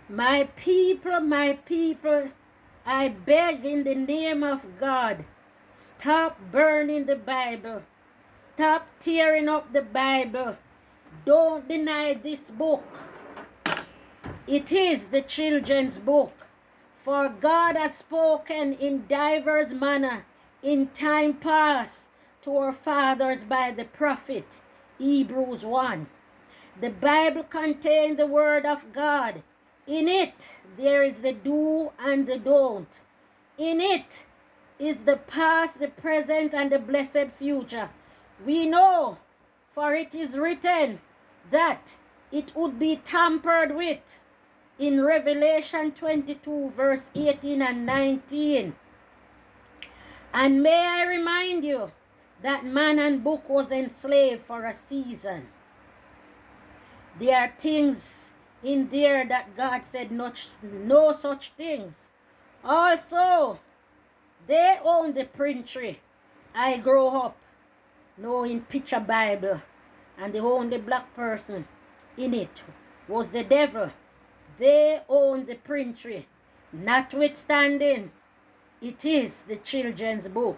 My people, I beg in the name of God, stop burning the Bible. Stop tearing up the Bible. Don't deny this book. It is the children's book. For God has spoken in divers manner in time past to our fathers by the prophet. Hebrews 1. The Bible contains the word of God. In it there is the do and the don't. In it is the past, the present, and the blessed future. We know, for it is written, that it would be tampered with in Revelation 22, verse 18 and 19. And may I remind you that man and book was enslaved for a season. There are things in there that God said no such things. Also, they own the printry. I grow up knowing picture Bible, and the only black person in it was the devil. They own the printry. Notwithstanding, it is the children's book.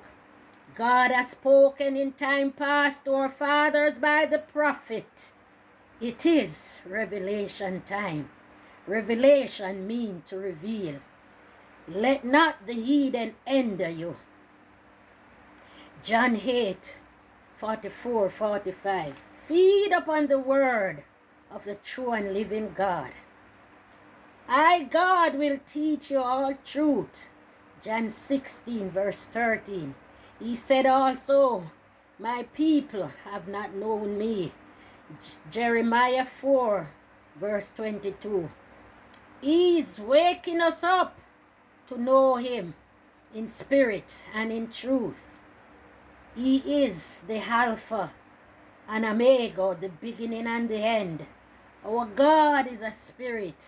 God has spoken in time past to our fathers by the prophet. It is revelation time. Revelation means to reveal. Let not the heathen hinder you. John 8, 44, 45. Feed upon the word of the true and living God. I, God, will teach you all truth. John 16, verse 13. He said also, my people have not known me. Jeremiah 4, verse 22. He is waking us up to know him in spirit and in truth. He is the Alpha and Omega, the beginning and the end. Our God is a spirit,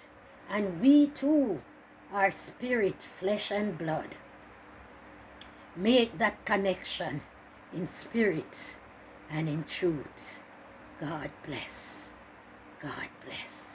and we too are spirit, flesh and blood. Make that connection in spirit and in truth. God bless. God bless.